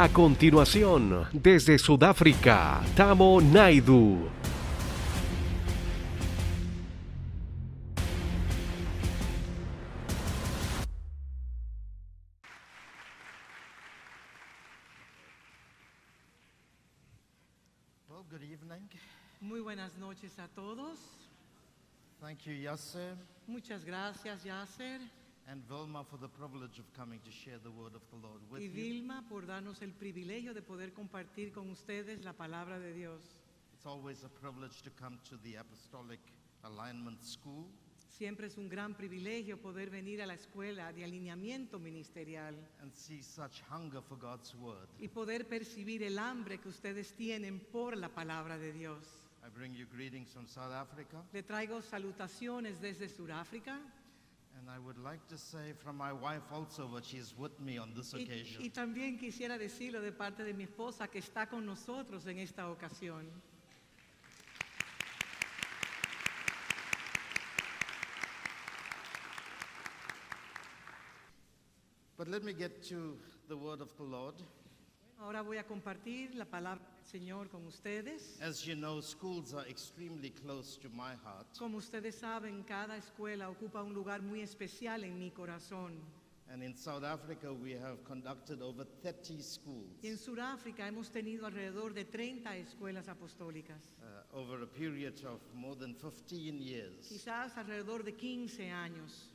A continuación, desde Sudáfrica, Tamo Naidu. Well, good evening. Muy buenas noches a todos. Thank you, Yasser Muchas gracias, Yasser and Vilma, for the privilege of coming to share the word of the Lord with y you. Vilma por darnos el privilegio de poder compartir con ustedes la palabra de Dios. It's always a privilege to come to the Apostolic Alignment School Siempre es un gran privilegio poder venir a la escuela de alineamiento ministerial and see such hunger for God's word. y poder percibir el hambre que ustedes tienen por la palabra de Dios. I bring you greetings from South Africa, Le traigo salutaciones desde Sudáfrica and I would like to say from my wife also, but she's with me on this y occasion. también quisiera decirlo de parte de mi esposa que está con nosotros en esta ocasión. But let me get to the word of the Lord. Ahora voy a compartir la palabra del Señor con ustedes. As you know, schools are extremely close to my heart. Como ustedes saben, cada escuela ocupa un lugar muy especial en mi corazón. And in South Africa, we have conducted over 30 schools Y en Sudáfrica hemos tenido alrededor de 30 escuelas apostólicas, over a period of more than 15 years. quizás alrededor de 15 años.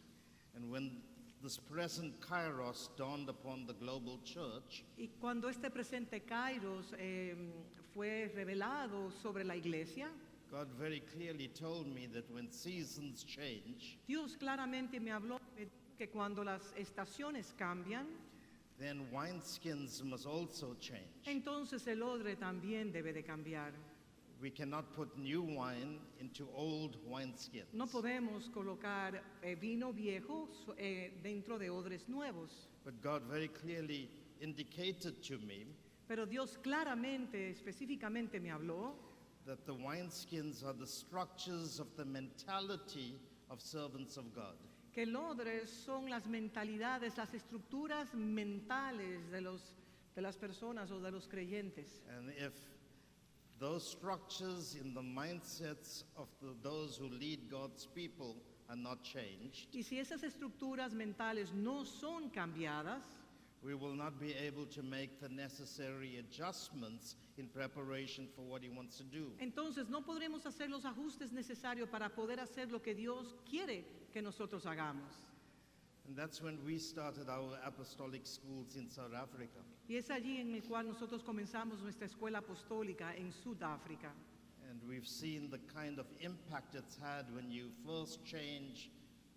And when this present Kairos dawned upon the global church, Y cuando este presente Kairos fue revelado sobre la iglesia, God very clearly told me that when seasons change, Dios claramente me habló que cuando las estaciones cambian, then wineskins must also change. entonces el odre también debe de cambiar. We cannot put new wine into old wineskins. No podemos colocar vino viejo dentro de odres nuevos. But God very clearly indicated to me Pero Dios claramente, específicamente me habló that the wineskins are the structures of the mentality of servants of God. que el odre son las mentalidades, las estructuras mentales de las personas o de los creyentes. And if those structures in the mindsets of those who lead God's people are not changed, Y si esas estructuras mentales no son cambiadas, we will not be able to make the necessary adjustments in preparation for what He wants to do. entonces no podremos hacer los ajustes necesarios para poder hacer lo que Dios quiere que nosotros hagamos. And that's when we started our apostolic schools in South Africa. Y es allí en el cual nosotros comenzamos nuestra escuela apostólica en Sudáfrica. And we've seen the kind of impact it's had when you first change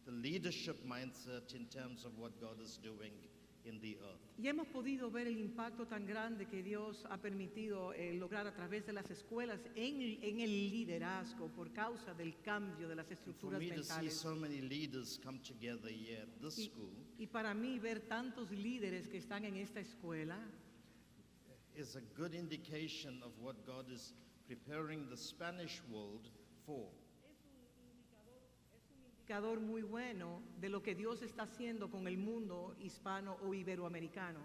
the leadership mindset in terms of what God is doing in the earth. Y hemos podido ver el impacto tan grande que Dios ha permitido lograr a través de las escuelas en el liderazgo por causa del cambio de las For estructuras me to see mentales. so many leaders come together here at this school Y para mí ver tantos líderes que están en esta escuela is a good indication of what God is preparing the Spanish world for. indicador muy bueno de lo que Dios está haciendo con el mundo hispano o iberoamericano.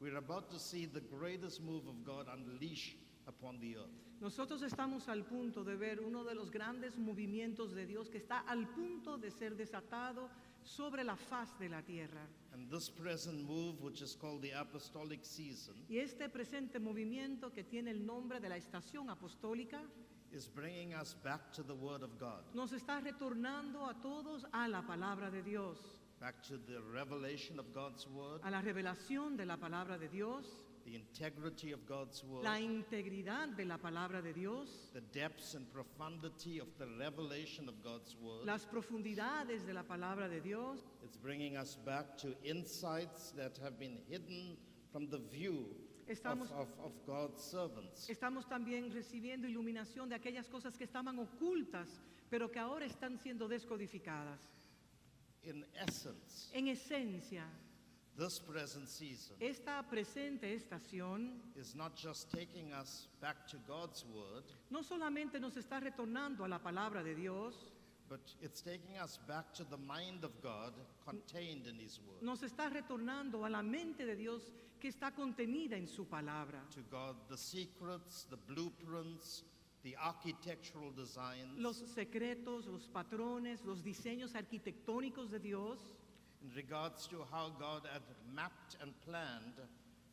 We're about to see the greatest move of God unleash upon the earth. Nosotros estamos al punto de ver uno de los grandes movimientos de Dios que está al punto de ser desatado sobre la faz de la tierra. And this present move, which is called the apostolic season, Y este presente movimiento que tiene el nombre de la estación apostólica is bringing us back to the Word of God, nos está retornando a todos a la palabra de Dios, back to the revelation of God's Word, a la revelación de la palabra de Dios, the integrity of God's Word, la integridad de la palabra de Dios, the depths and profundity of the revelation of God's Word. las profundidades de la palabra de Dios. It's bringing us back to insights that have been hidden from the view Estamos- of God's servants. Estamos también recibiendo iluminación de aquellas cosas que estaban ocultas, pero que ahora están siendo descodificadas. In essence, En esencia, this present season esta presente estación is not just taking us back to God's Word, no solamente nos está retornando a la palabra de Dios, but it's taking us back to the mind of God contained in His Word. Nos está retornando a la mente de Dios que está contenida en su palabra. To God, the secrets, the blueprints, the architectural designs, Los secretos, los patrones, los diseños arquitectónicos de Dios, in regards to how God had mapped and planned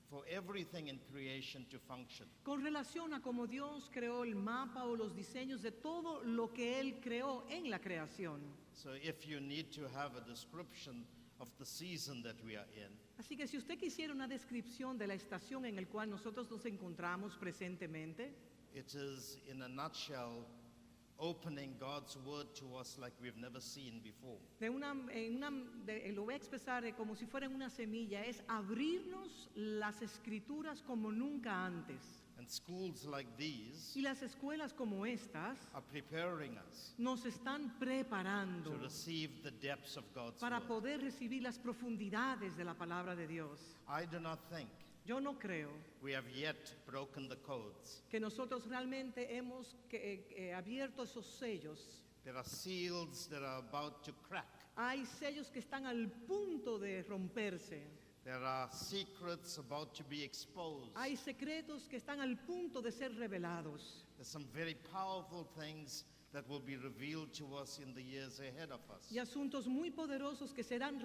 for everything in creation to function. con relación a cómo Dios creó el mapa o los diseños de todo lo que Él creó en la creación. So if you need to have a description of the season that we are in, Así que si usted quisiera una descripción de la estación en la cual nosotros nos encontramos presentemente, it is, in a nutshell, opening God's Word to us like we've never seen before. lo voy a expresar como si fuera en una semilla, es abrirnos las escrituras como nunca antes. And schools like these Y las escuelas como estas are preparing us nos están preparando to receive the depths of God's para Word. poder recibir las profundidades de la palabra de Dios. I do not think Yo no creo we have yet broken the codes. que nosotros realmente hemos abierto esos sellos. There are seals that are about to crack. Hay sellos que están al punto de romperse. There are secrets about to be exposed. Hay secretos que están al punto de ser revelados. There's some very powerful things that will be revealed to us in the years ahead of us. Y asuntos muy poderosos que serán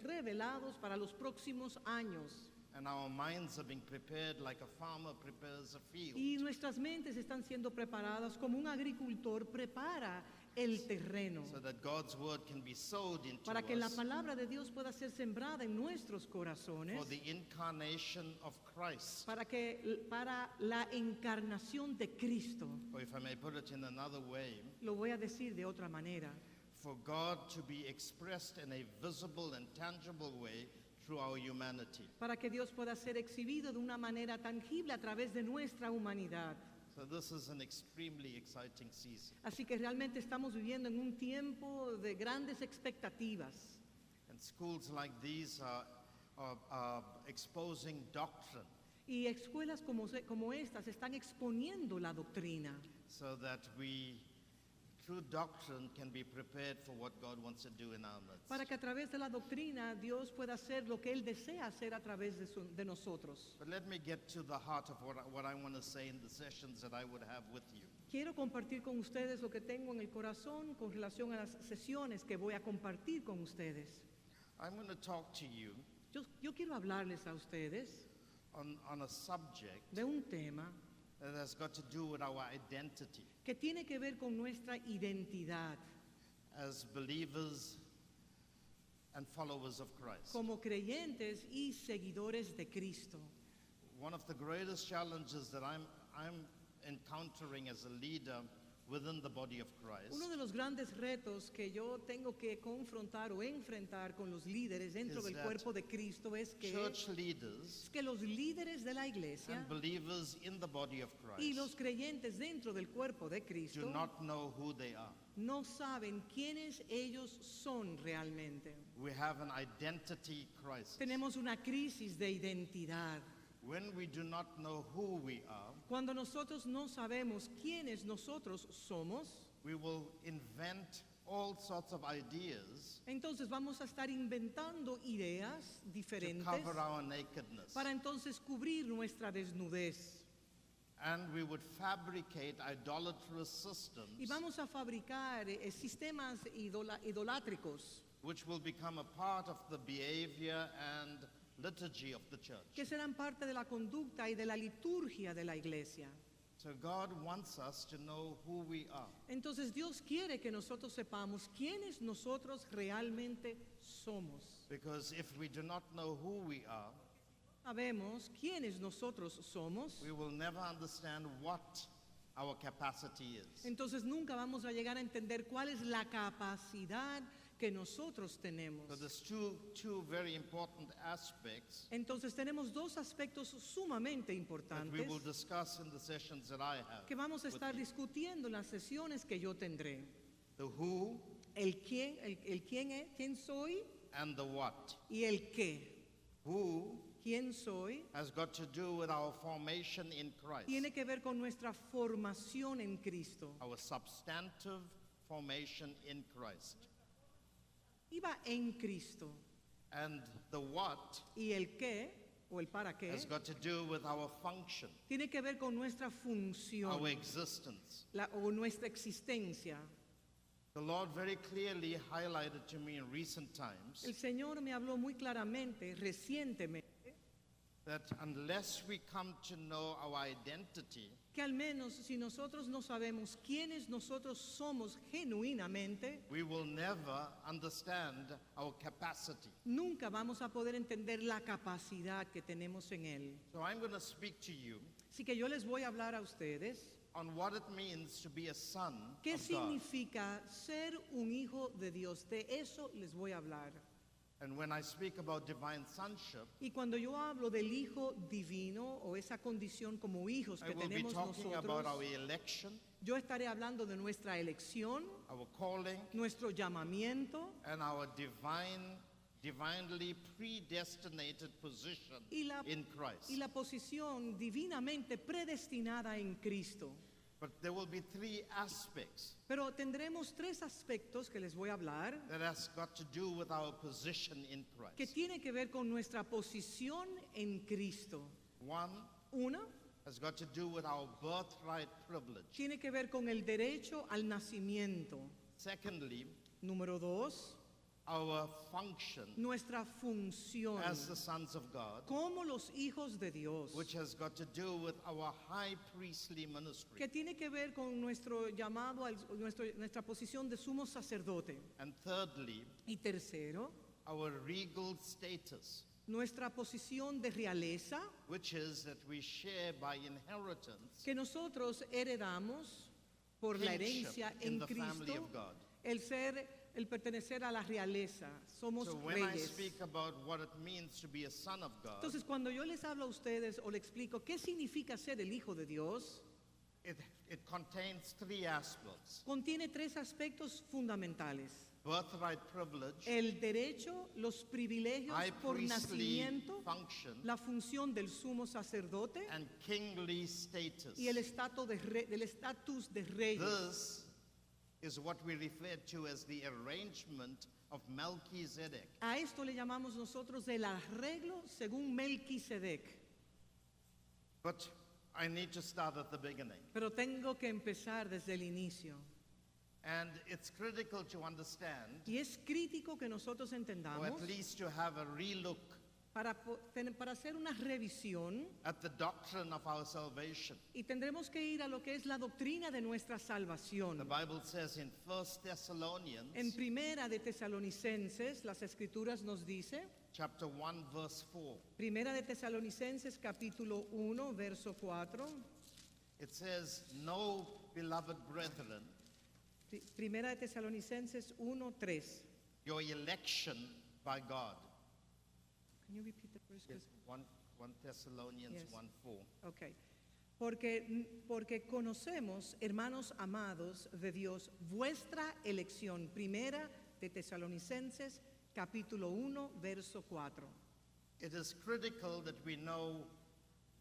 revelados para los próximos años. And our minds are being prepared like a farmer prepares a field. Y nuestras mentes están siendo preparadas como un agricultor prepara el terreno So that God's word can be sowed into para que la us palabra de Dios pueda ser sembrada en nuestros corazones, for the incarnation of Christ. para la encarnación de Cristo. Or if I may put it in another way, Lo voy a decir de otra manera. for God to be expressed in a visible and tangible way through our humanity. Para que Dios pueda ser exhibido de una manera tangible a través de nuestra humanidad. So this is an extremely exciting season. Así que realmente estamos viviendo en un tiempo de grandes expectativas. And schools like these are exposing doctrine Y escuelas como estas están exponiendo la doctrina so that we, through doctrine, can be prepared for what God wants to do in our midst. para que a través de la doctrina Dios pueda hacer lo que Él desea hacer a través de nosotros. But let me get to the heart of what I want to say in the sessions that I would have with you. Quiero compartir con ustedes lo que tengo en el corazón con relación a las sesiones que voy a compartir con ustedes. I'm going to talk to you Yo quiero hablarles a ustedes on a subject de un tema that has got to do with our identity que tiene que ver con nuestra identidad as believers and followers of Christ. como creyentes y seguidores de Cristo. One of the greatest challenges that I'm encountering as a leader within the body of Christ Uno de los grandes retos que yo tengo que confrontar o enfrentar con los líderes dentro Is del that cuerpo de Cristo es church leaders que los líderes de la iglesia and believers in the body of y los Christ creyentes dentro del cuerpo de do Cristo not know who they are. no saben quiénes ellos son realmente. We have an identity crisis. Tenemos una crisis de identidad. When we do not know who we are, Cuando nosotros no sabemos quiénes nosotros somos, we will invent all sorts of ideas entonces vamos a estar inventando ideas to diferentes cover our nakedness. para entonces cubrir nuestra desnudez. And we would fabricate idolatrous systems Y vamos a fabricar sistemas idolátricos which will become a part of the behavior and liturgy of the church. que serán parte de la conducta y de la liturgia de la iglesia. So God wants us to know who we are. Entonces Dios quiere que nosotros sepamos quiénes nosotros realmente somos. Because if we do not know who we are, Sabemos quiénes nosotros somos, we will never understand what our capacity is. entonces nunca vamos a llegar a entender cuál es la capacidad que nosotros tenemos. So there's two very important aspects Entonces tenemos dos aspectos sumamente that we importantes will discuss in the sessions that I have. que vamos a with estar you. discutiendo en las sesiones que yo tendré. The who El quién soy and the what. y el qué. Who Quién soy has got to do with our formation in Christ. tiene que ver con nuestra formación en Cristo. Our substantive formation in Christ. Iba en Cristo. And the what Y el qué, o el para qué, has got to do with our function, tiene que ver con nuestra función our existence. o nuestra existencia. The Lord very clearly highlighted to me in recent times El Señor me habló muy claramente, recientemente, that unless we come to know our identity, que al menos si nosotros no sabemos quiénes nosotros somos genuinamente, we will never understand our capacity. nunca vamos a poder entender la capacidad que tenemos en Él. So I'm going to speak to you Así que yo les voy a hablar a ustedes on what it means to be a son qué of God. significa ser un hijo de Dios. De eso les voy a hablar. And when I speak about divine sonship, Y cuando yo hablo del hijo divino o esa condición como hijos I que will be tenemos talking about our nosotros, election, yo estaré hablando de nuestra elección, our calling, nuestro llamamiento and our divinely predestinated position y la, in Christ. y la posición divinamente predestinada en Cristo. But there will be three aspects Pero tendremos tres aspectos que les voy a hablar that has got to do with our position in que Christ. tiene que ver con nuestra posición en Cristo. One Una has got to do with our birthright privilege. tiene que ver con el derecho al nacimiento. Secondly, Número dos, our function nuestra función as the sons of God, como los hijos de Dios, which has got to do with our high priestly ministry. que tiene que ver con nuestro llamado, nuestra posición de sumo sacerdote. And thirdly, Y tercero, our regal status, nuestra posición de realeza, which is that we share by inheritance que nosotros heredamos por la kingship herencia in en the family Cristo, of God. el pertenecer a la realeza. Somos So when I reyes. speak about what it means to be a son of God, Entonces, cuando yo les hablo a ustedes o les explico qué significa ser el hijo de Dios, it contains three aspects: contiene tres aspectos fundamentales. birthright privilege, El derecho, los privilegios high por priestly nacimiento, function, la función del sumo sacerdote and kingly status. y el estatus de reyes. This is what we refer to as the arrangement of Melchizedek. A esto le llamamos nosotros el arreglo según Melquisedec. But I need to start at the beginning. Pero tengo que empezar desde el inicio. And it's critical to understand, Y es crítico que nosotros or entendamos at least to have a relook para hacer una revisión at the doctrine of our salvation. y tendremos que ir a lo que es la doctrina de nuestra The salvación. Bible says in 1 Thessalonians En Primera de Tesalonicenses, las Escrituras nos dice, chapter 1 verse 4, Primera de Tesalonicenses capítulo 1, verso 4, it says, "No, beloved brethren, Primera de Tesalonicenses 1, 3. your election by God." Can you repeat the verse? Yes, 1 Thessalonians Yes. 1 4. Ok. Porque conocemos, hermanos amados de Dios, vuestra elección. Primera de Tesalonicenses, capítulo 1, verso 4. It is critical that we know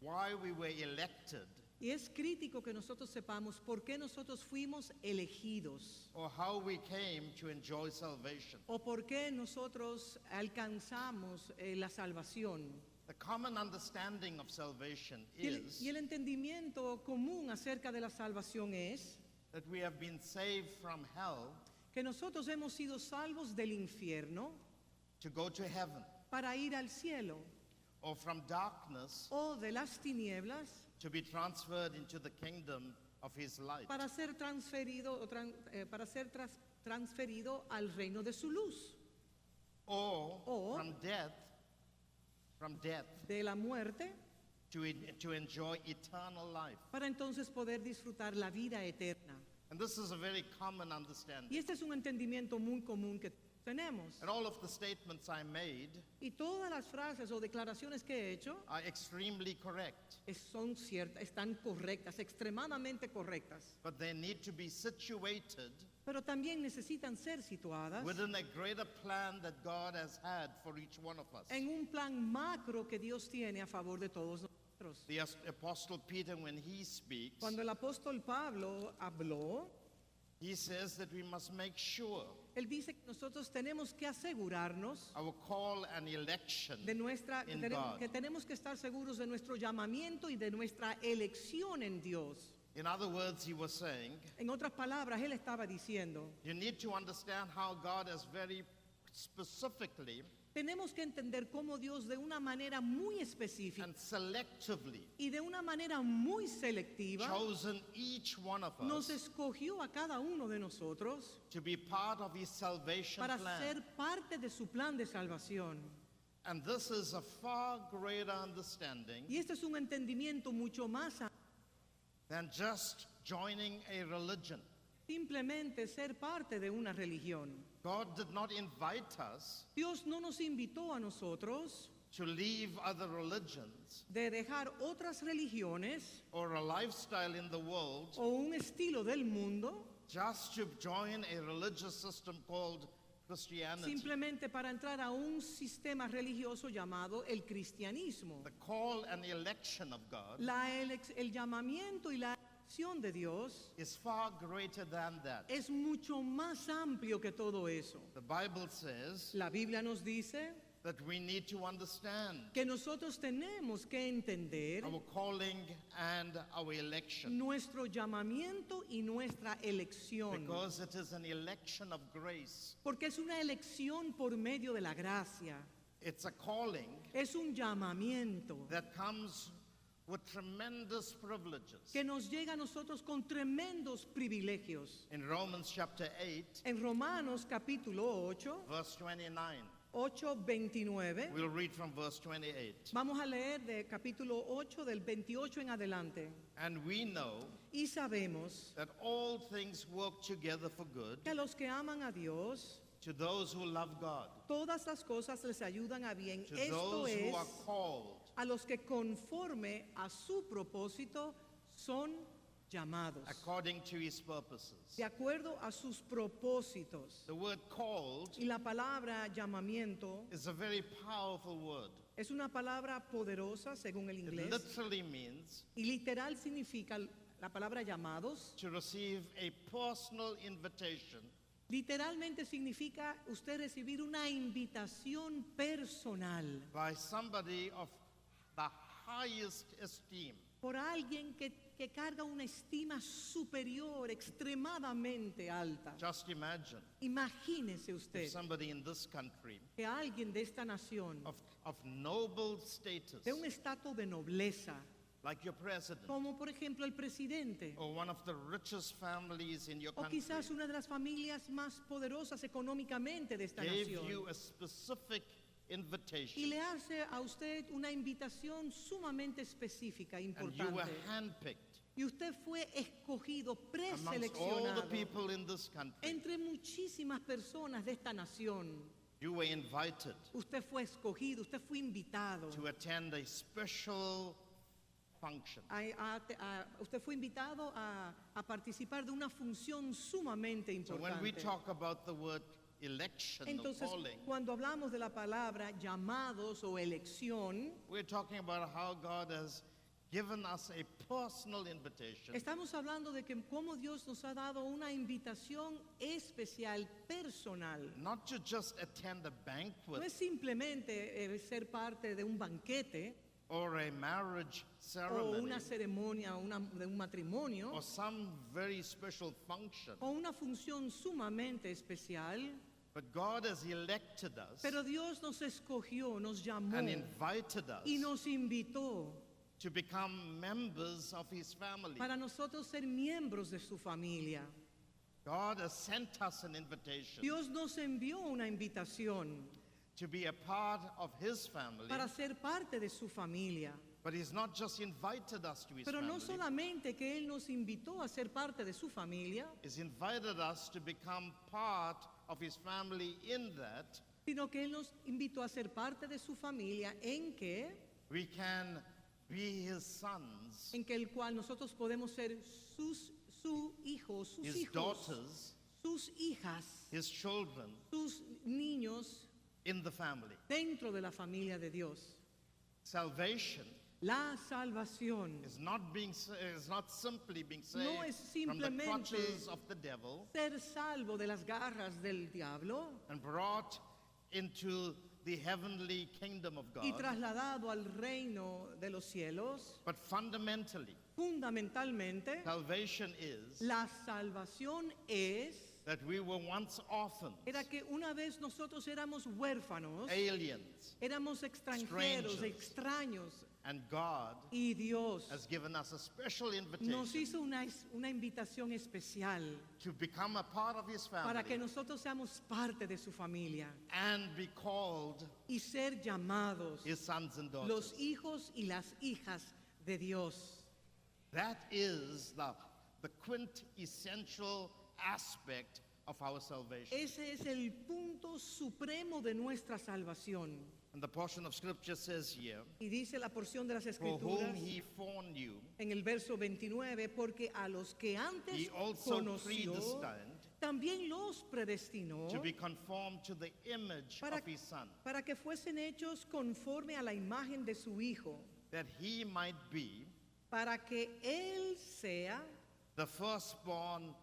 why we were elected Y es crítico que nosotros sepamos por qué nosotros fuimos elegidos or how we came to enjoy salvation. o por qué nosotros alcanzamos la salvación. The common understanding of salvation is Y el entendimiento común acerca de la salvación es that we have been saved from hell que nosotros hemos sido salvos del infierno to go to heaven, para ir al cielo or from darkness o de las tinieblas to be transferred into the kingdom of his light, para ser transferido, transferido al reino de su luz, or O- from death de la muerte, to enjoy eternal life. para entonces poder disfrutar la vida eterna. And this is a very common understanding. Y este es un entendimiento muy común que tenemos. And all of the statements I made Y todas las frases o declaraciones que he hecho are extremely correct, son ciertas, están correctas, extremadamente correctas, but they need to be situated pero también necesitan ser situadas within a greater plan that God has had for each one of us. en un plan macro que Dios tiene a favor de todos nosotros. The Apostle Peter, when he speaks, Cuando el apóstol Pablo habló, He says that we must make sure Él dice que nosotros tenemos que asegurarnos our call and election de nuestra, in God. que tenemos que estar seguros de nuestro llamamiento y de nuestra elección en Dios. In other words, he was saying, En otras palabras, él estaba diciendo, you need to understand how God has very specifically tenemos que entender cómo Dios de una manera muy específica and selectively y de una manera muy selectiva chosen each one of nos us escogió a cada uno de nosotros to be part of his salvation para plan. ser parte de su plan de salvación. And this is a far greater understanding Y este es un entendimiento mucho más than just joining a religion. simplemente ser parte de una religión. God did not invite us Dios no nos invitó a nosotros to leave other religions de dejar otras religiones or a lifestyle in the world o un estilo del mundo just to join a religious system called Christianity. simplemente para entrar a un sistema religioso llamado el cristianismo. The call and election of God El llamamiento y la elección de Dios is far greater than that. es mucho más amplio que todo eso. The Bible says La Biblia nos dice that we need to understand que nosotros tenemos que entender our calling and our election nuestro llamamiento y nuestra elección, because it is an election of grace. porque es una elección por medio de la gracia, It's a calling es un llamamiento that comes with tremendous privileges. que nos llega a nosotros con tremendos privilegios. In Romans chapter 8, En Romanos capítulo 8, verse 29, 8:29, we'll read from verse 28. vamos a leer de capítulo 8 del 28 en adelante. And we know Y sabemos that all things work together for good que a los que aman a Dios, to those who love God, todas las cosas les ayudan a bien. to Esto those who es, are called a los que conforme a su propósito son llamados, according to his purposes. de acuerdo a sus propósitos. The word called Y la palabra llamamiento is a very powerful word. es una palabra poderosa según el It inglés literally means y literal significa la palabra llamados. to receive a personal invitation Literalmente significa usted recibir una invitación personal by somebody of the highest esteem. por alguien que carga una estima superior, extremadamente alta. Just imagine Imagínese usted if somebody in this country que alguien de esta nación, of noble status, de un estatus de nobleza, like your president, como por ejemplo el presidente, or one of the richest families in your o country, quizás una de las familias más poderosas económicamente de esta gave nación, you a specific y invitation, le hace a usted una invitación sumamente específica, and you were importante, handpicked y usted fue escogido, amongst all the preseleccionado people in this country. entre muchísimas personas de esta nación. You were invited Usted fue escogido, usted fue invitado. to attend a special function. Usted fue invitado a participar de una función sumamente So when we importante. talk about the word election or Entonces, calling, cuando hablamos de la palabra llamados o elección, we're talking about how God has given us a personal invitation estamos hablando de que cómo Dios nos ha dado una invitación especial, personal. not to just attend a No banquet es simplemente ser parte de un banquete or a marriage o ceremony una ceremonia de un matrimonio or some very special function, o una función sumamente especial, but God has elected us pero Dios nos escogió, nos llamó and invited us y nos invitó to become members of His family. para nosotros ser miembros de su familia. God has sent us an invitation Dios nos envió una invitación to be a part of His family, para ser parte de su familia. but He's not just invited us to His Pero no family, solamente que Él nos invitó a ser parte de su familia, He's invited us to become part of His family in that sino que Él nos invitó a ser parte de su familia en que be His sons, en que el cual nosotros podemos ser su hijo, sus His hijos, daughters, sus hijas, His children sus niños in the family. dentro de la familia de Dios. Salvation La salvación is not simply being saved no es from the simplemente clutches of the devil ser salvo de las garras del diablo and brought into the heavenly kingdom of y God, trasladado al reino de los cielos. but fundamentally, Fundamentalmente, salvation is la salvación that we were once orphans, era que una vez nosotros éramos huérfanos, aliens, éramos extranjeros, strangers. extraños, and God y Dios has given us a special nos invitation hizo una invitación especial to become a part of His para que family nosotros seamos parte de su familia and be called y ser llamados His sons and daughters. los hijos y las hijas de Dios. That is the quintessential aspect of our salvation. Ese es el punto supremo de nuestra salvación. And the portion of scripture says here, Y dice la porción de las for whom escrituras He foreknew, en el verso 29, porque a los que He antes also conoció, predestined también los predestinó to be conformed to the image para, of His Son, para que fuesen hechos conforme a la imagen de su Hijo, that He might be para que Él sea the firstborn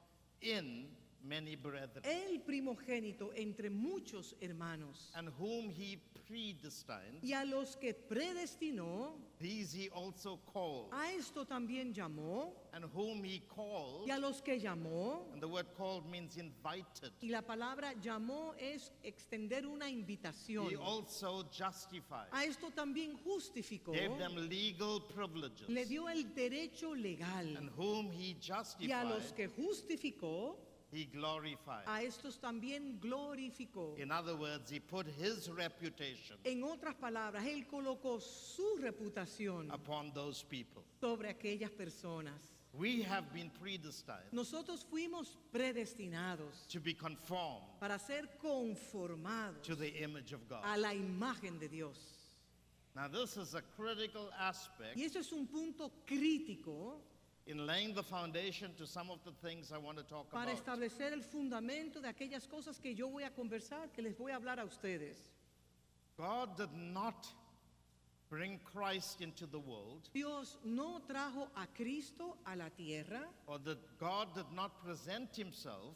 in many brethren, el primogénito entre muchos hermanos. and whom He predestined, Y a los que predestinó, these He also called, a esto también llamó, and whom He called, y a los que llamó, and the word called means invited, y la palabra llamó es extender una invitación. He also justified, A esto también justificó, gave them legal privileges, le dio el derecho legal. and whom He Y a los justified, que justificó, He glorified. a estos también glorificó. In other words, He put His reputation En otras palabras, Él colocó su reputación upon those people. sobre aquellas personas. We have been predestined Nosotros fuimos predestinados to be conformed para ser conformados to the image of God. a la imagen de Dios. Now, this is a critical aspect Y eso es un punto crítico in laying the foundation to some of the things I want to talk para about. establecer el fundamento de aquellas cosas que yo voy a conversar, que les voy a hablar a ustedes. God did not bring Christ into the world, Dios no trajo a Cristo a la tierra, or that God did not present Himself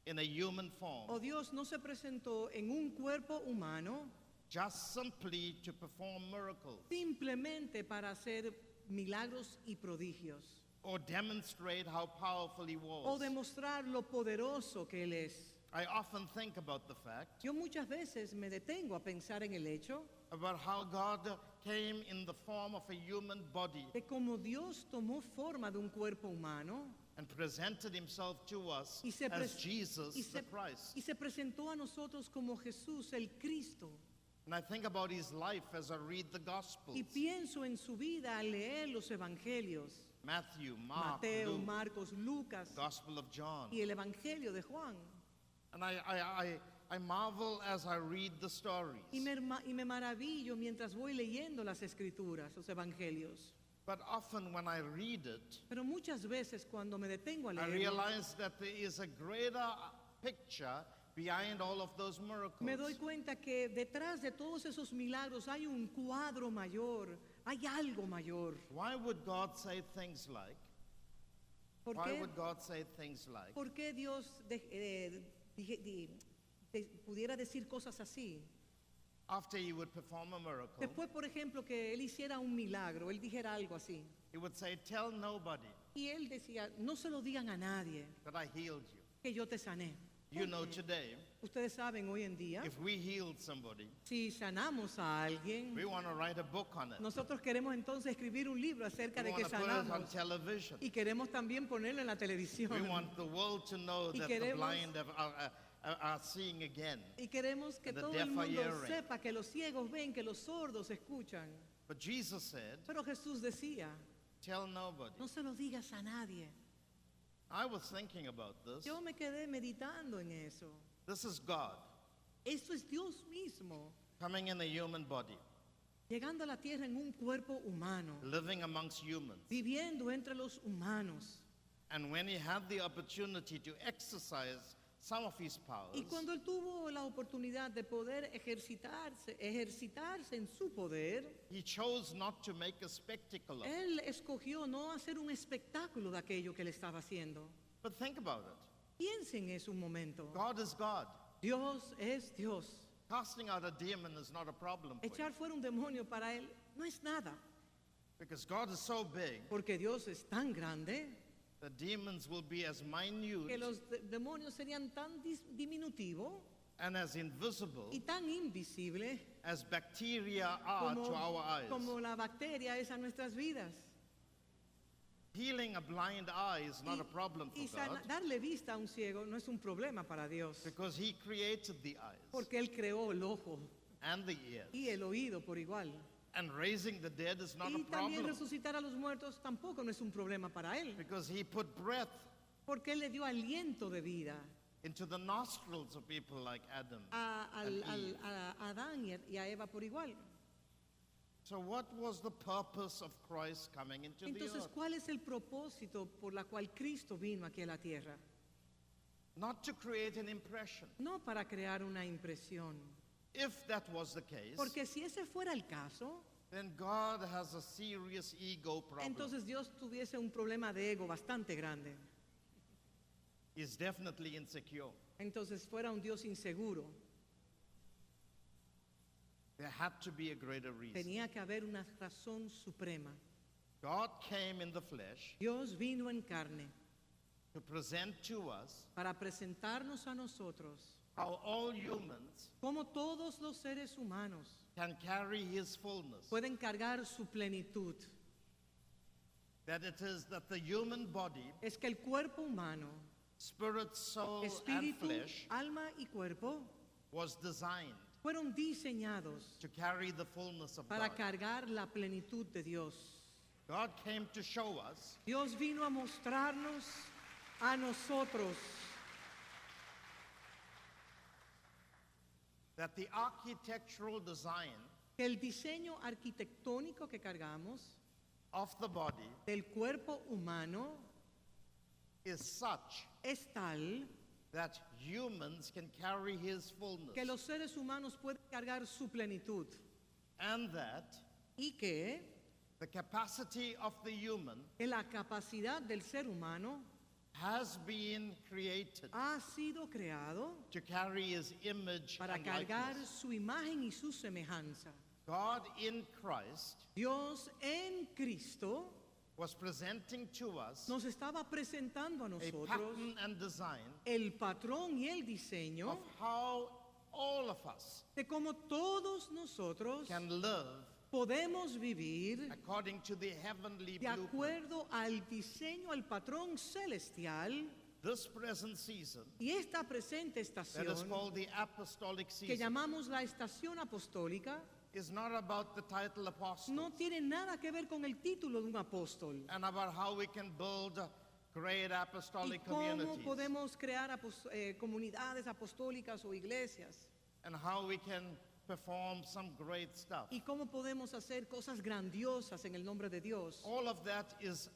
in a human form o Dios no se presentó en un cuerpo humano just simply to perform miracles simplemente para hacer milagros y prodigios, or demonstrate how powerful He o was. demostrar lo poderoso que Él es. I often think about the fact Yo muchas veces me detengo a pensar en el hecho about how God came in the form of a human body de cómo Dios tomó forma de un cuerpo humano and presented Himself to us y se, as pres- Jesus y se- the Christ. y se presentó a nosotros como Jesús, el Cristo. And I think about His life as I read the Gospels. Y pienso en su vida al leer los evangelios, Matthew, Mark, Mateo, Luke, Marcos, Lucas Gospel of John. y el evangelio de Juan. And I marvel as I read the stories. Y me maravillo mientras voy leyendo las escrituras, los evangelios. But often when I read it, Pero muchas veces cuando me detengo a I leer, realize that there is a greater picture behind all of those miracles. me doy cuenta que detrás de todos esos milagros hay un cuadro mayor, hay algo mayor. Why would God say things like, ¿Por why qué, would God say things like, por qué Dios pudiera decir cosas así? after He would perform a miracle, Después, por ejemplo, que Él hiciera un milagro, Él dijera algo así. He would say, tell nobody Y Él decía, no se lo digan a nadie that I healed you. que yo te sané. You know today, Ustedes saben hoy en día, if we healed somebody, si sanamos a alguien, we want to write a book on it. nosotros queremos entonces escribir un libro acerca We de que want to put it on sanamos television. y queremos también ponerlo en la televisión. We want the world to know Y that the queremos- blind are seeing again. Y queremos que The todo deaf el are mundo hearing. sepa que los ciegos ven, que los sordos escuchan. But Jesus said, Pero Jesús decía, tell nobody. no se lo digas a nadie. I was thinking about this. Yo me quedé meditando en eso. This is God Eso es Dios mismo, coming in a human body, llegando a la tierra en un cuerpo humano, living amongst humans. viviendo entre los humanos. And when He had the opportunity to exercise some of his powers, Y cuando él tuvo la oportunidad de poder ejercitarse en su poder, he chose not to make a spectacle of it. él escogió no hacer un espectáculo de aquello que él estaba haciendo. But think about it. Piensen en eso un momento. God is God. Dios es Dios. Casting out a demon is not a problem for you. Echar fuera un demonio para él no es nada, Because God is so big, porque Dios es tan grande the demons will be as que minute los demonios serían tan diminutivos and as invisible y tan invisibles as bacteria are to our eyes. como la bacteria es a nuestras vidas. Healing a blind eye is not a problem Y for God darle vista a un ciego no es un problema para Dios, because he created the eyes porque Él creó el ojo and the ears. y el oído por igual. And raising the dead is not a Y también problem resucitar a los muertos tampoco no es un problema para Él, because he put breath porque Él le dio aliento de vida into the nostrils of people like Adam a and Eve. Adán y a Eva por igual. So what was the purpose of Christ coming into the Entonces, earth? ¿cuál es el propósito por la cual Cristo vino aquí a la tierra? Not to create an impression. No para crear una impresión, If that was the case, porque si ese fuera el caso, then God has a serious ego problem. entonces Dios tuviese un problema de ego bastante grande. He's definitely insecure. Entonces fuera un Dios inseguro. There had to be a greater reason. Tenía que haber una razón suprema. God came in the flesh Dios vino en carne to present to us para presentarnos a nosotros how all humans como todos los seres humanos can carry his fullness. pueden cargar su plenitud. That it is that the human body, Es que el cuerpo humano, spirit, soul, and espíritu, flesh alma y cuerpo was designed fueron diseñados to carry the fullness of para God. cargar la plenitud de Dios. God came to show us Dios vino a mostrarnos a nosotros that the architectural design que el diseño arquitectónico que cargamos of the body del cuerpo humano is such es tal that humans can carry his fullness, que los seres humanos pueden cargar su plenitud and that y que the capacity of the human la capacidad del ser humano has been created ha sido creado to carry his image para and cargar likeness. su imagen y su semejanza. God in Christ Dios en Cristo was presenting to us nos estaba presentando a a nosotros pattern and design el patrón y el diseño of how all of us de cómo todos nosotros can live podemos vivir according to the heavenly de blueprint. acuerdo al diseño, al patrón celestial. This present season Y esta presente that is estación called the apostolic que season llamamos la estación apostólica is not about the title apostle no tiene nada que ver con el título de un apóstol and about how we can build great y apostolic cómo communities podemos crear comunidades apostólicas o iglesias and how we can perform some great stuff. y cómo podemos hacer cosas grandiosas en el nombre de Dios. All of that is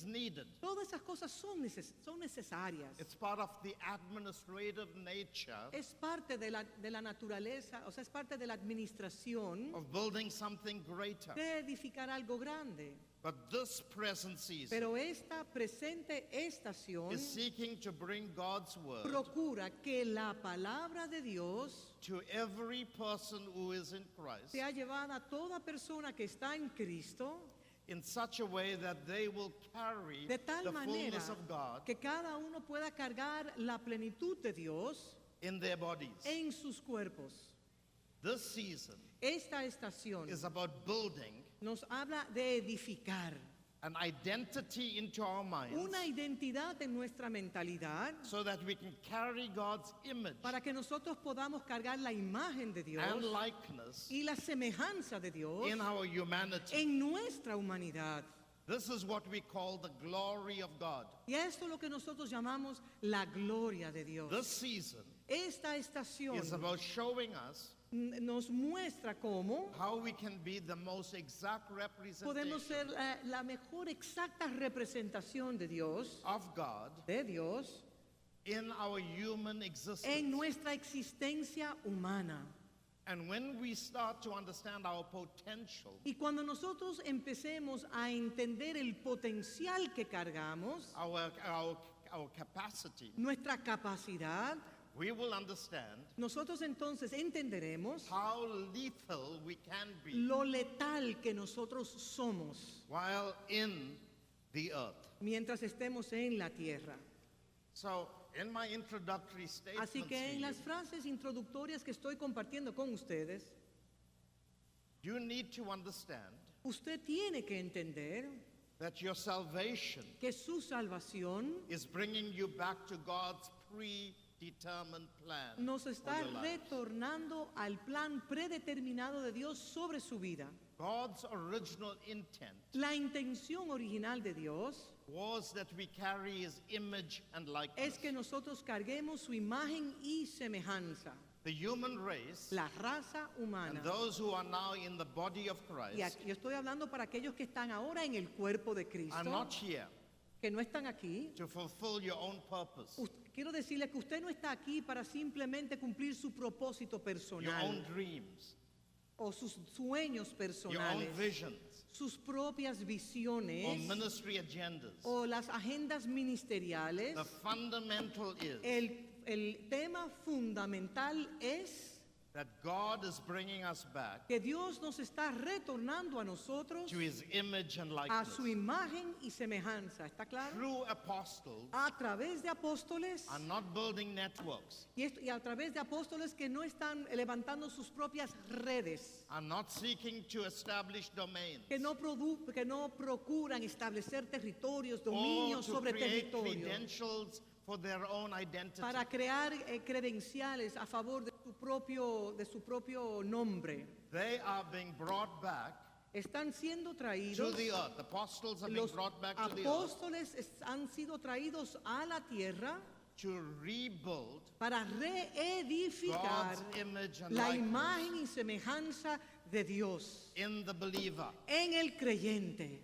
needed. Todas esas cosas son necesarias. It's part of the administrative nature Es parte de la naturaleza, o sea, es parte de la administración of building something greater. de edificar algo grande. But this present season Pero esta presente estación is seeking to bring God's word procura que la palabra de Dios to every person who is in Christ sea llevada a toda persona que está en Cristo in such a way that they will carry de tal the manera fullness of God que cada uno pueda cargar la plenitud de Dios in their bodies. en sus cuerpos. This season Esta estación is about building nos habla de edificar an identity into our minds una identidad en nuestra mentalidad so that we can carry God's image para que nosotros podamos cargar la imagen de Dios and likeness y la semejanza de Dios in our humanity. en nuestra humanidad. This is what we call the glory of God. Y esto es lo que nosotros llamamos la gloria de Dios. This season Esta estación is about showing us nos muestra cómo how we can be the most exact podemos ser representation la mejor exacta representación de Dios, of God in our human existence. en nuestra existencia humana. And when we start to understand our potential, Y cuando nosotros empecemos a entender el potencial que cargamos, our capacity, nuestra capacidad, we will understand nosotros entonces entenderemos how lethal we can be lo letal que nosotros somos while in the earth. mientras estemos en la tierra. So, in my introductory statement, Así que en las frases introductorias que estoy compartiendo con ustedes, you need to understand usted tiene que entender that your salvation que su salvación is bringing you back to God's predetermined plan nos for está your life. retornando al plan predeterminado de Dios sobre su vida. God's original intent La intención original de Dios was that we carry His image and likeness. es que nosotros carguemos su imagen y semejanza. The human race La raza humana. and those who are now in the body of Y Christ aquí, yo estoy hablando para aquellos que están ahora en el cuerpo de Cristo, are not here que no están aquí. to fulfill your own purpose, Quiero decirle que usted no está aquí para simplemente cumplir su propósito your personal own dreams, o sus sueños your own personales, visions, sus propias or visiones ministry agendas. o las agendas ministeriales. The fundamental is El tema fundamental es that God is bringing us back que Dios nos está retornando a nosotros to His image and a likeness. su imagen y semejanza. ¿Está claro? True apostles A través de apóstoles are not building networks, y a través de apóstoles que no están levantando sus propias redes, are not seeking to establish domains, que no procuran establecer territorios, or dominios to sobre create territorio, credentials for their own identity. para crear credenciales a favor de su propio nombre. They are being brought back Están siendo to traídos, the earth. The apostles are being los brought back to the earth apóstoles han sido traídos a la tierra to rebuild para reedificar God's image and la likeness imagen y semejanza de Dios in the believer. en el creyente.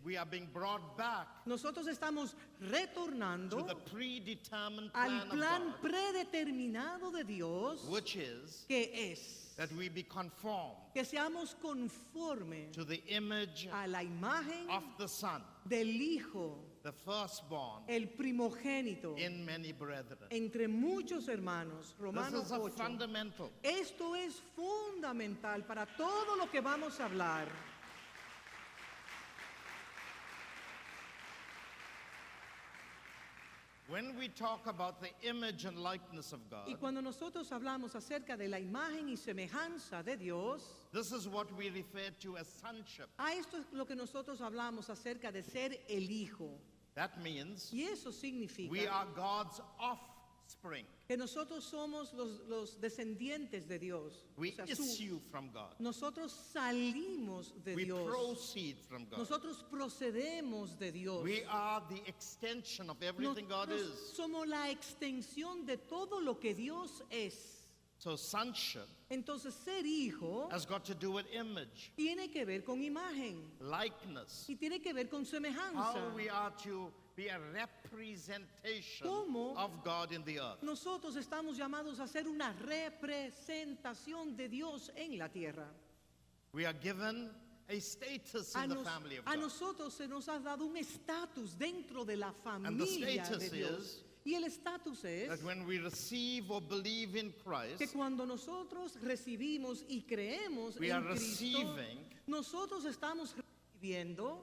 We are being brought back Nosotros estamos to retornando the predetermined al plan plan of God, predeterminado de Dios, which is que es that we be conformed que seamos conforme to the image a la imagen of the Son, del Hijo, the firstborn el primogénito, in many brethren. entre muchos hermanos. This Romanos is a 8. fundamental. Esto es fundamental para todo lo que vamos a hablar. When we talk about the image and likeness of God, Y cuando nosotros hablamos acerca de la imagen y semejanza de Dios, this is what we refer to as sonship. a esto es lo que nosotros hablamos acerca de ser el Hijo. That means Y eso significa we are God's offspring. que nosotros somos los descendientes de Dios. We O sea, issue from God. nosotros salimos de We Dios. proceed from God. Nosotros procedemos de Dios. We are the extension of everything God Nosotros is. somos la extensión de todo lo que Dios es. So sonship Entonces, ser hijo has got to do with image, tiene que ver con imagen likeness, y tiene que ver con semejanza. how we are to be a representation ¿Cómo? of God in the earth. Nosotros estamos llamados a ser una representación de Dios en la tierra. We are given a status A, in the nos- family of a God. nosotros se nos ha dado un estatus dentro de la And the familia status de Dios. is Y el estatus es That when we receive or believe in que Christ, cuando nosotros recibimos y creemos we en are Cristo, receiving nosotros estamos recibiendo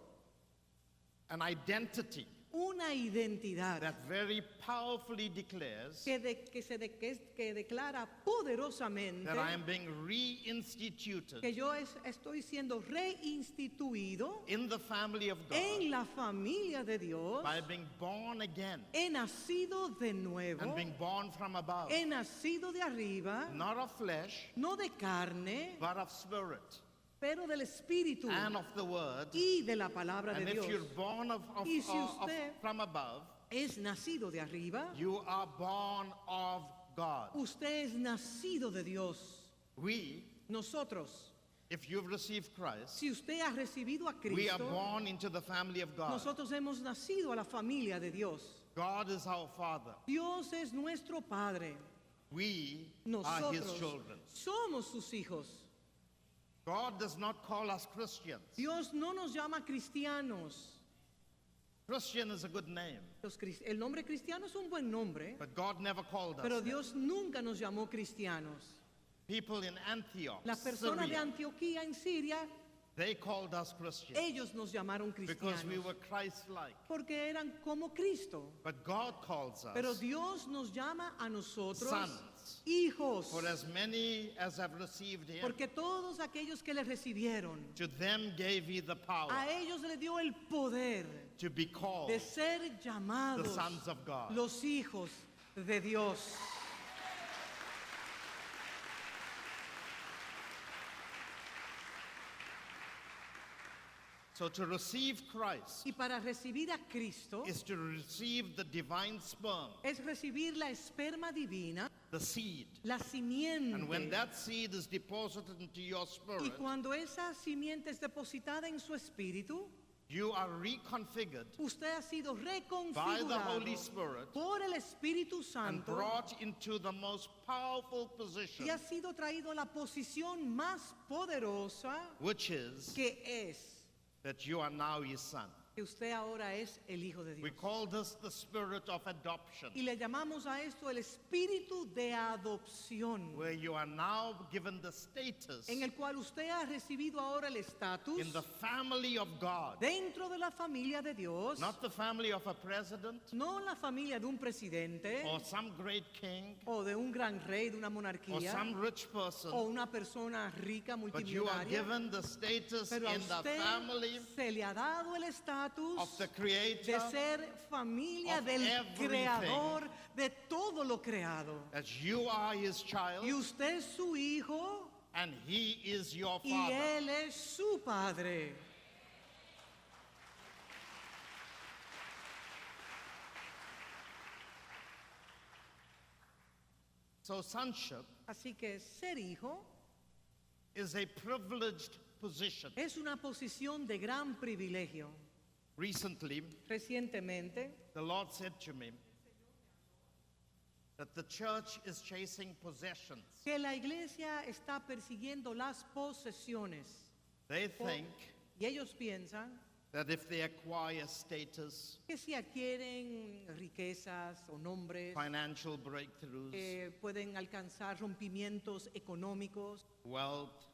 an identity una identidad that very powerfully declares que declara poderosamente that I am being reinstituted que yo estoy siendo reinstituido in the family of en God la familia de Dios. by being born again He nacido de nuevo, and being born from above, he nacido de arriba, not of flesh, no de carne, but of spirit pero del Espíritu and of the word. y de la palabra And de if Dios. you're born Y si usted- from above, Es nacido de arriba, you are born of God. usted es nacido de Dios. We, Nosotros, if you've received Christ, si usted ha recibido a we are Cristo, born into the family of God. nosotros hemos nacido a la familia de Dios. God is our Father. Dios es nuestro Padre. We are His Nosotros children. somos sus hijos. God does not call us Christians. Dios no nos llama cristianos. Christian is a good name, El nombre cristiano es un buen nombre, but God never called us pero that. Dios nunca nos llamó cristianos. People in Antioch, Las personas de Syria, Antioquía en Siria, they called us Christians ellos nos llamaron because we cristianos were Christ-like. porque eran como Cristo. But God calls Pero us Dios nos llama a nosotros sons. hijos, For as many as have received Him, porque todos aquellos que le recibieron, to them gave He the power a ellos le dio el poder to be called de ser the llamados sons of God. los hijos de Dios. So to receive Christ Y para recibir a Cristo is to receive the divine sperm, es recibir la esperma divina, the seed. la simiente. And when that seed is deposited into your Y spirit, cuando esa simiente es depositada en su espíritu, you are reconfigured usted ha sido by the Holy reconfigurado Spirit por el Espíritu and Santo brought into the most powerful position, y ha sido traído a la posición más poderosa which is que es that you are now His son. que usted ahora es el Hijo de We Dios. call this the spirit of adoption, Y le llamamos a esto el espíritu de adopción, where you are now given the status en el cual usted ha recibido ahora el estatus in the family of God, dentro de la familia de Dios, not the family of a president no la familia de un presidente or some great king o de un gran rey, de una or monarquía some rich person, o una persona rica, but you are multimillonaria, given the status pero a in the usted family se le ha dado el estatus of the de Creator, ser familia of del everything. creador de todo lo creado. as you are His child Y usted es su hijo and He is your y Father. él es su padre. So sonship Así que ser hijo is a privileged position. es una posición de gran privilegio. Recently, Recientemente, the Lord said to me that the church is chasing possessions. que la iglesia está persiguiendo las posesiones. They think Y ellos piensan that if they acquire status, que si adquieren riquezas o nombres, financial breakthroughs, pueden alcanzar rompimientos económicos, wealth,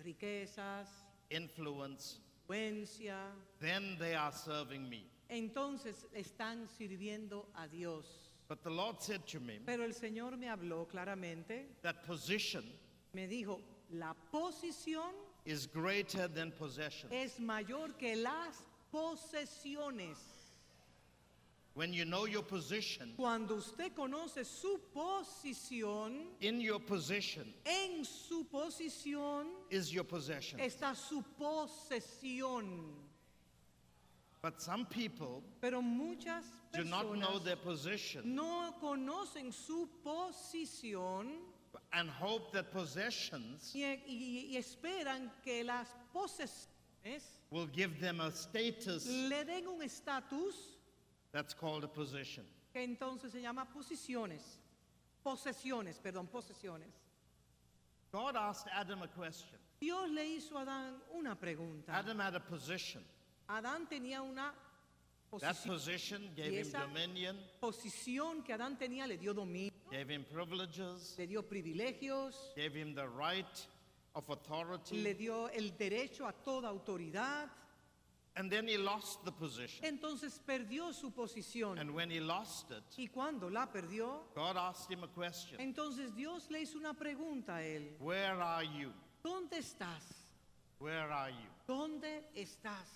riquezas, influence, influencia, then they are serving me. entonces están sirviendo a Dios. But the Lord said to me Pero el Señor me habló claramente, that position me dijo, la posición is greater than possession. es mayor que las posesiones. When you know your position, Cuando usted conoce su posición, in your position en su posición is your possession. está su posesión. But some people Pero muchas do not know personas their position no conocen su posición and hope that possessions y esperan que las posesiones will give them a status le den un estatus that's called a position. que entonces se llama posesiones. Posesiones. God asked Adam a question. Dios le hizo a Adán una pregunta. Adam had a position. Adán tenía una That posición. position Y gave him esa dominion, posición que Adán tenía le dio dominio, gave him privileges, le dio privilegios, gave him the right of le authority, dio el derecho a toda autoridad. and then he lost the position. Entonces perdió su posición. And when he lost it, Y cuando la perdió, God asked him a question. entonces Dios le hizo una pregunta a él. Where are you? ¿Dónde estás? Where are you? ¿Dónde estás?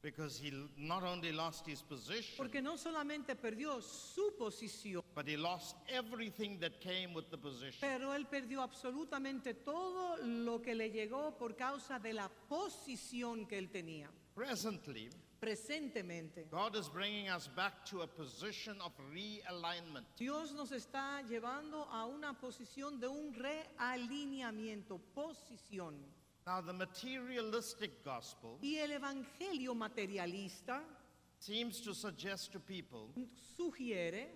Because he not only lost his position, Porque no solamente perdió su posición, but he lost everything that came with the position. pero él perdió absolutamente todo lo que le llegó por causa de la posición que él tenía. Presently, Presentemente, God is bringing us back to a position of realignment. Dios nos está llevando a una posición de un realineamiento, posición. Now, the materialistic gospel Y el evangelio materialista seems to suggest to people sugiere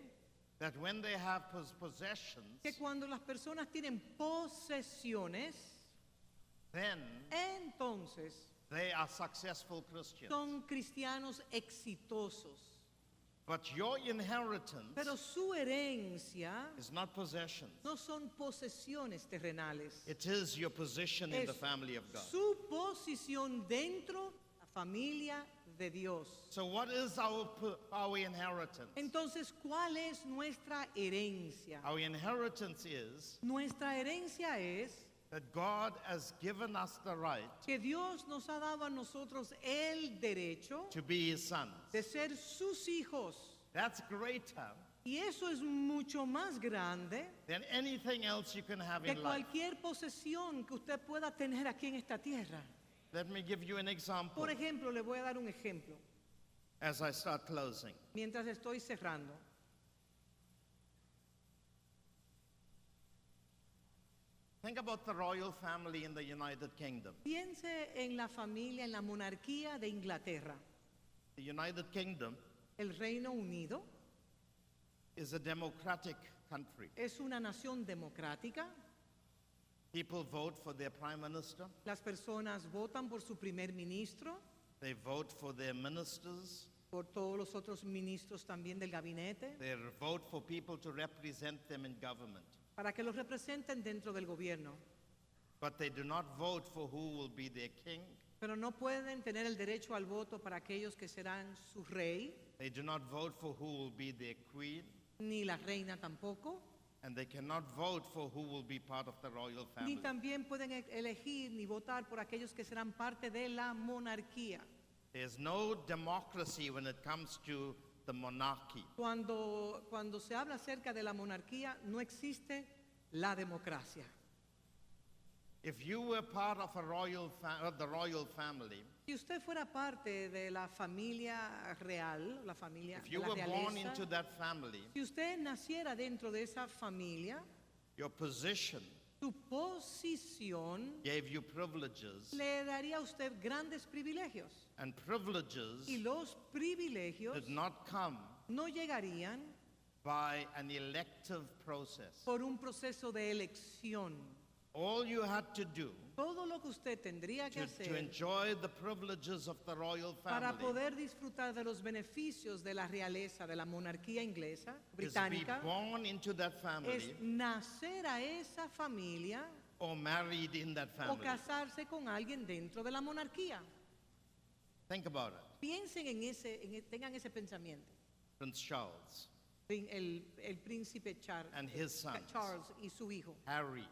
that when they have possessions, que cuando las personas tienen posesiones, then entonces they are successful Christians. son cristianos exitosos. But your inheritance Pero su herencia is not possessions. no son posesiones terrenales. It is your position in Es the family of God. su posición dentro de la familia de Dios. So what is our inheritance? Entonces, ¿cuál es nuestra herencia? Our inheritance is Nuestra herencia es that God has given us the right que Dios nos ha dado a nosotros el derecho to be His sons. de ser sus hijos. That's greater Y eso es mucho más grande than anything else you can have que in life. cualquier posesión que usted pueda tener aquí en esta tierra. Let me give you an example Por ejemplo, le voy a dar un ejemplo as I start closing. mientras estoy cerrando. Think about the royal family in the United Kingdom. Piense en la familia, en la monarquía de Inglaterra. The United Kingdom El Reino Unido is a democratic country. es una nación democrática. People vote for their prime minister. Las personas votan por su primer ministro, They vote for their ministers. por todos los otros ministros también del gabinete, They vote for people to represent them in government. para que los representen dentro del gobierno. But they do not vote for who will be their king. Pero no pueden tener el derecho al voto para aquellos que serán su rey, They do not vote for who will be their queen. ni la reina tampoco, And they cannot vote for who will be part of the royal ni family. también pueden elegir ni votar por aquellos que serán parte de la monarquía. There's no democracy when it comes to the monarchy. Cuando se habla acerca de la monarquía, no existe la democracia. If you were part of the royal family, Si usted fuera parte de la familia real, la familia if de you la were born realeza, into that family, si usted naciera dentro de esa familia, your position su posición gave you privileges, le daría a usted grandes privilegios. and privileges Y los privilegios did not come no llegarían by an elective process. por un proceso de elección. All you had to do Todo lo que usted tendría que to hacer enjoy the privileges of the royal para family poder disfrutar de los beneficios de la realeza, de la monarquía inglesa, is be británica, born into that es family nacer a esa familia or married in that o family. casarse con alguien dentro de la monarquía. Think about it. Piensen en tengan ese pensamiento. Prince Charles El príncipe and his sons, Charles y su hijo, Harry,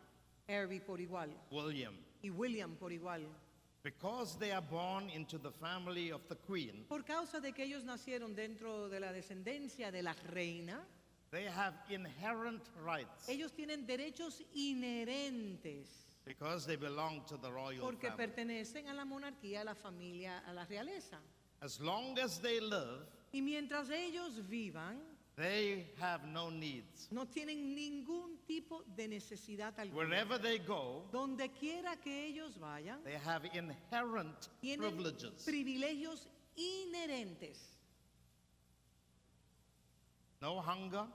Harry por igual, William, y William por igual. because they are born into the family of the Queen, Por causa de que ellos nacieron dentro de la descendencia de la reina, they have inherent rights ellos tienen derechos inherentes because they belong to the royal porque family. pertenecen a la monarquía, a la familia, a la realeza. As long as they live, Y mientras ellos vivan, they have no needs. no tienen ningún tipo de necesidad alguna. Wherever they go, Donde quiera que ellos vayan, they have inherent tienen privileges. privilegios inherentes. No hunger,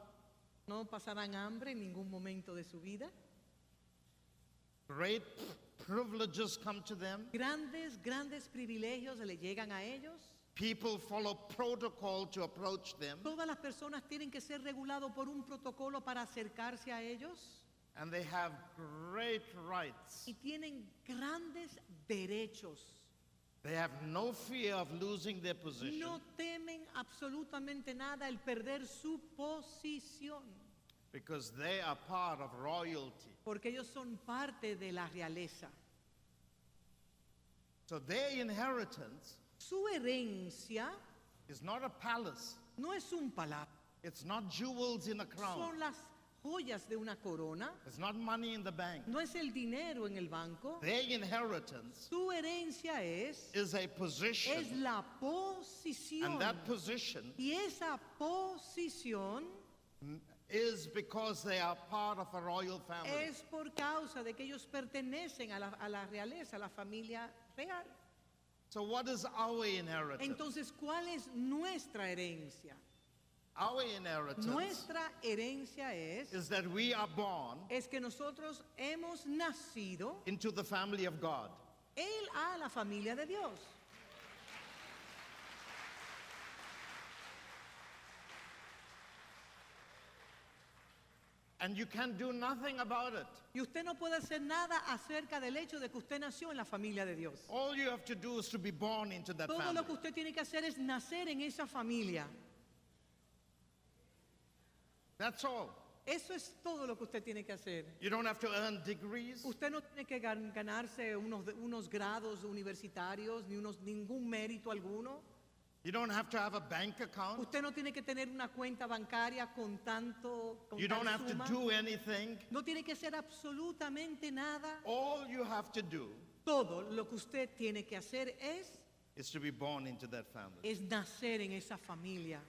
No pasarán hambre en ningún momento de su vida. great privileges come to them. Grandes privilegios le llegan a ellos. People follow protocol to approach them, Todas las personas tienen que ser regulados por un protocolo para acercarse a ellos. and they have great rights. Y tienen grandes derechos. They have no fear of losing their position No temen absolutamente nada el perder su posición. because they are part of royalty. Porque ellos son parte de la realeza. So their inheritance Su herencia is not a palace. no es un palacio. It's not jewels in a crown. Son las joyas de una corona. It's not money in the bank. No es el dinero en el banco. Their inheritance Su herencia is a es position, la posición. and that position Y esa posición is because they are part of a royal family. es por causa de que ellos pertenecen a la realeza, a la familia real. So what is our inheritance? Entonces, ¿cuál es nuestra herencia? Our inheritance Nuestra herencia is that we are born es que nosotros hemos nacido into the family of God. a la familia de Dios. And you can do nothing about it. Y usted no puede hacer nada acerca del hecho de que usted nació en la familia de Dios. All you have to do is to be born into that Todo lo que family. usted tiene que hacer es nacer en esa familia. That's all. Eso es todo lo que usted tiene que hacer. You don't have to earn degrees. Usted no tiene que ganarse unos grados universitarios ni ningún mérito alguno. You don't have to have a bank account. Usted no tiene que tener una cuenta bancaria con tal You don't have to suma. do anything. No tiene que hacer absolutamente nada. All you have to do Todo lo que usted tiene que hacer is to be born into that family. es nacer en esa familia.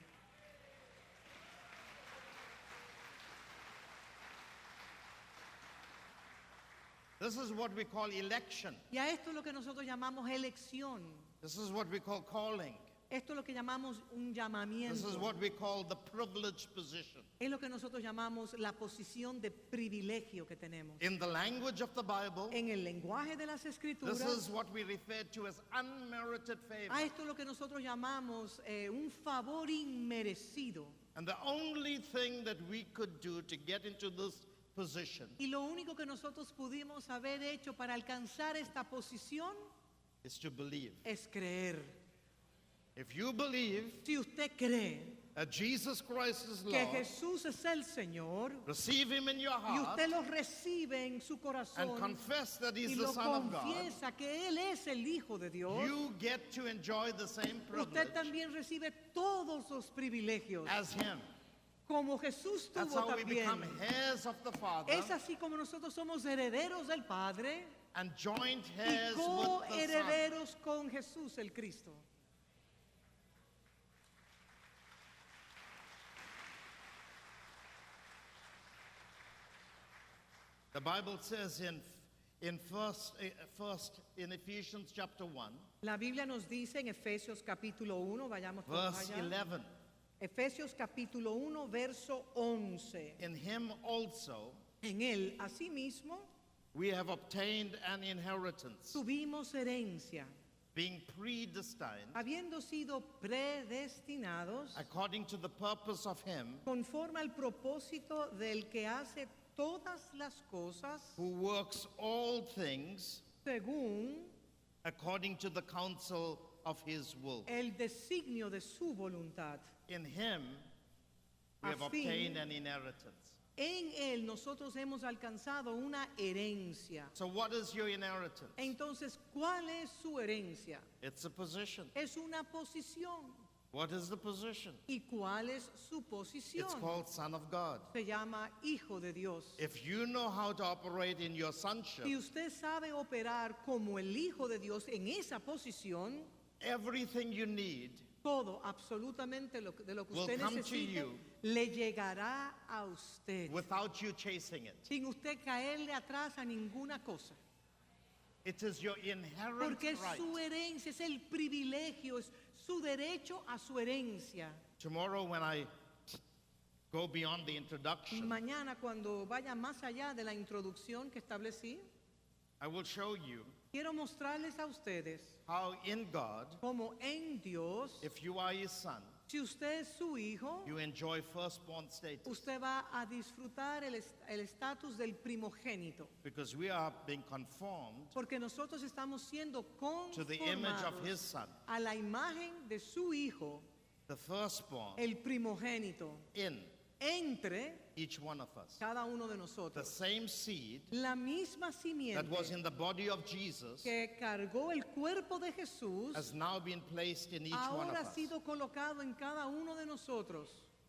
This is what we call election. Y a esto es lo que nosotros llamamos elección. This is what we call calling. Esto es lo que llamamos un This is llamamiento. what we call the privileged position. Es lo que nosotros llamamos la posición de privilegio que tenemos. In the language of the Bible, En el lenguaje de las this escrituras, is what we refer to as unmerited favor. a esto es lo que nosotros llamamos un favor inmerecido. And the only thing that we could do to get into this position Y lo único que nosotros pudimos haber hecho para alcanzar esta posición is to believe. es creer. If you believe Si usted cree that Jesus Christ is que Lord, Jesús es el Señor receive Him in your y heart, usted lo recibe en su and corazón confess that y He's the lo Son of God, confiesa que Él es el Hijo de Dios, you get to enjoy the same privilege usted también recibe todos los privilegios. as Him. Como Jesús That's tuvo how we become también. heirs of the Father Es así como nosotros somos herederos del Padre and joint y heirs with the Son. coherederos con Jesús el Cristo. The Bible says in Ephesians chapter 1, La Biblia nos dice en Efesios capítulo 1, vayamos todos verse allá. 11, Efesios capítulo 1, verso 11. in Him also En él, asimismo, we have obtained an inheritance, tuvimos herencia, being predestined habiendo sido predestinados according to the purpose of Him conforme al propósito del que hace todas las cosas who works all things según according to the counsel of His will. el designio de su voluntad. In Him we A have fin- obtained an inheritance. En él nosotros hemos alcanzado una herencia. So what is your inheritance? Entonces, ¿cuál es su herencia? It's a position. Es una posición. What is the position? ¿Y cuál es su It's posición? called Son of God. Se llama Hijo de Dios. If you know how to operate in your sonship, Si usted sabe operar como el Hijo de Dios en esa posición, everything you need todo, absolutamente de lo que will usted come to necesite, you le llegará a usted. without you chasing it. Sin usted caerle atrás a ninguna cosa. It is your inherent Porque es right. su herencia, es el privilegio, es su derecho a su herencia. Tomorrow when I go beyond the introduction, Mañana, cuando vaya más allá de la introducción que establecí, I will show you quiero mostrarles a ustedes how in God, cómo en Dios, if you are His son, si usted es su hijo, you enjoy firstborn status. usted va a disfrutar el estatus del primogénito. Because we are being conformed Porque nosotros estamos siendo to the image of conformados His son, a la imagen de su hijo, the firstborn, el primogénito, in entre each one of us. cada uno de The nosotros. same seed La misma that was simiente in the body of Jesus que cargó el cuerpo de Jesús has now been placed in each one of ahora ha us. sido colocado en cada uno de nosotros.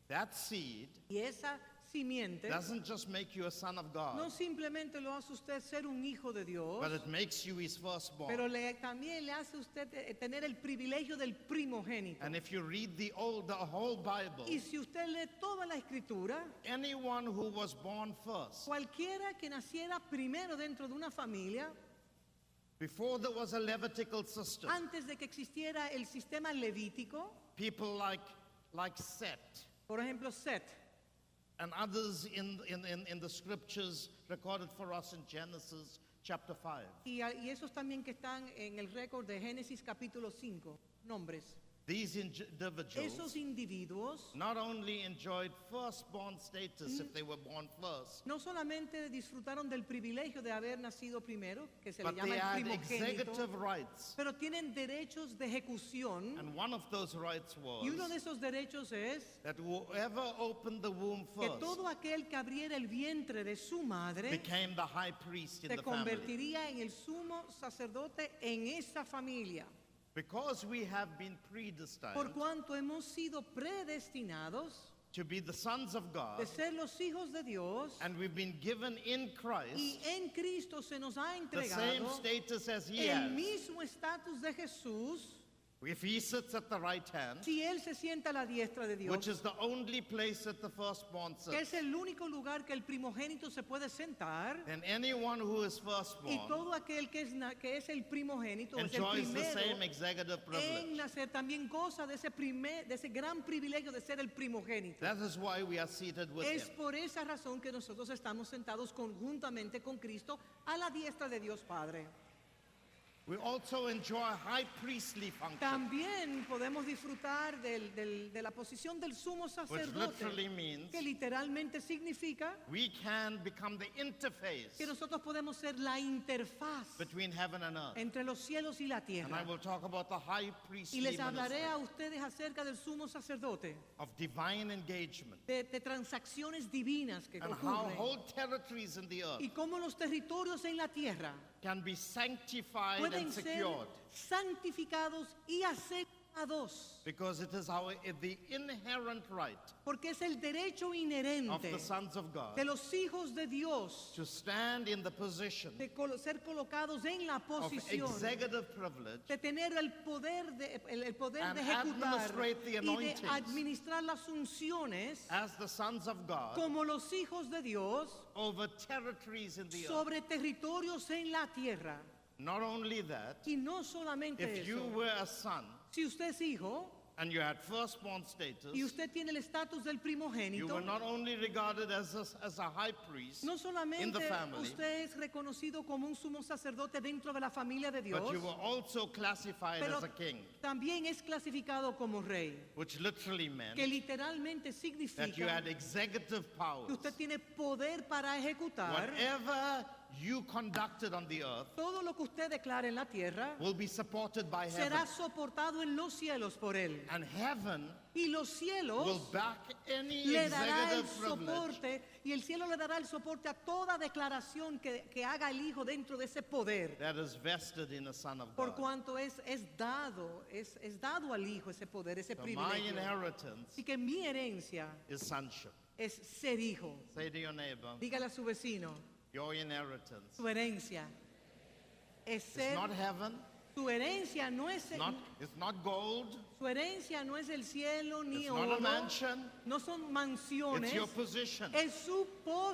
That seed Y esa simiente doesn't just make you a son of God, no simplemente lo hace usted ser un hijo de Dios, but it makes you His firstborn. pero también le hace usted tener el privilegio del primogénito. And if you read the whole Bible, Y si usted lee toda la escritura, anyone who was born first cualquiera que naciera primero dentro de una familia Before there was a Levitical system, Antes de que existiera el sistema levítico, people like Seth por ejemplo, Set and others in the scriptures recorded for us in Genesis chapter 5. y esos también que están en el récord de Génesis capítulo 5, nombres. These Esos individuals individuos not only enjoyed firstborn status if they were born first, no solamente disfrutaron del privilegio de haber nacido primero, que se le but llama they el had primogénito, executive rights. pero tienen derechos de ejecución, And one of those rights y uno de was esos derechos es that whoever opened the womb que first todo aquel que abriera el vientre de su madre became the high priest in se the family. convertiría en el sumo sacerdote en esa familia. Because we have been predestined Por cuanto hemos sido predestinados to be the sons of God, de ser los hijos de Dios, and we've been given in y Christ en Cristo se nos ha the same entregado status as He el has. mismo estatus de Jesús. If He sits at the right hand, Si Él se sienta a la diestra de which Dios, is the only place that the firstborn que es sits, el único lugar que el primogénito se puede sentar, then anyone who is y firstborn todo aquel que es el primogénito, es el enjoys the primero same executive en privilege. nacer, también goza de ese gran privilegio de ser el primogénito. That is why we are seated with Es Him. por esa razón que nosotros estamos sentados conjuntamente con Cristo a la diestra de Dios Padre. We also enjoy high priestly function, También podemos disfrutar de la posición del sumo which sacerdote, literally means que literalmente significa we can become the interface que nosotros podemos ser la interfaz between heaven and earth. entre los cielos y la And I tierra. will talk about the high Y priestly les hablaré ministry a ustedes acerca del sumo sacerdote, of divine engagement, de transacciones divinas que and how ocurren, whole territories in the earth y cómo los territorios en la tierra can be sanctified pueden and ser secured, santificados y asegurados, because it is the inherent right porque es el derecho of inherente the sons of de God los hijos de Dios to stand in the position de ser colocados en la of posición executive privilege de tener el poder de and ejecutar administrate the y de anointings administrar las unciones as the sons of God como los hijos de Dios over territories in the earth. sobre territorios en la tierra. Not only that, Y no solamente if you eso, were a son si usted es hijo and you had firstborn status, y usted tiene el estatus del you primogénito, were not only regarded as a high priest, no in the solamente family, usted es reconocido como un sumo sacerdote dentro de la familia de Dios, but you were also classified pero as a king, también es clasificado como rey, which literally meant que literalmente that you significa had executive powers. que usted tiene poder para ejecutar Whatever you conducted on the earth todo lo que usted declara en la tierra, will be supported by heaven, será soportado en los cielos por él. and heaven Y los cielos will back any le dará el executive privilege soporte, y el cielo le dará el soporte a toda declaración que haga el hijo dentro de ese poder. that is vested in a son of Por God. cuanto es dado al hijo ese poder, ese So my privilegio. inheritance Así que mi herencia is sonship. es ser hijo. Say to your neighbor, Dígale a su vecino, your inheritance su herencia es is ser. not heaven, Tu herencia no es it's not gold, su herencia no es el cielo ni it's not oro, a mansion, no son mansiones, it's your position. es su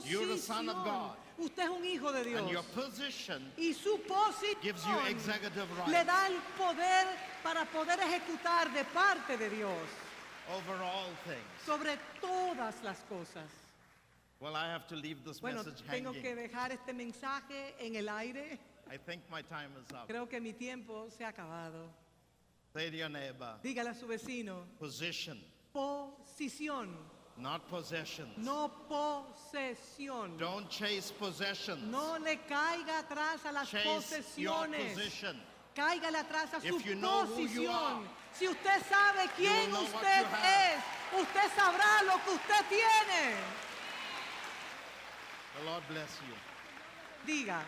You're a son of posición. God. Usted es un hijo de Dios. And your position Y su gives you posición executive le rights da el poder para poder ejecutar de parte de Dios over all things. sobre todas las cosas. Well, I have to leave this Bueno, message tengo que hanging. dejar este mensaje en el aire. I think my time is up. Creo que mi tiempo se ha acabado. Say to your neighbor, Dígale a su vecino, position, posición, not possessions. no posesión. Don't chase possessions. No le caiga atrás a las Chase your posesiones. position. Cáigale atrás a su If you know who you are, posición. Si usted sabe quién know what usted you have. es, usted sabrá lo que usted tiene. The Lord bless you. Diga,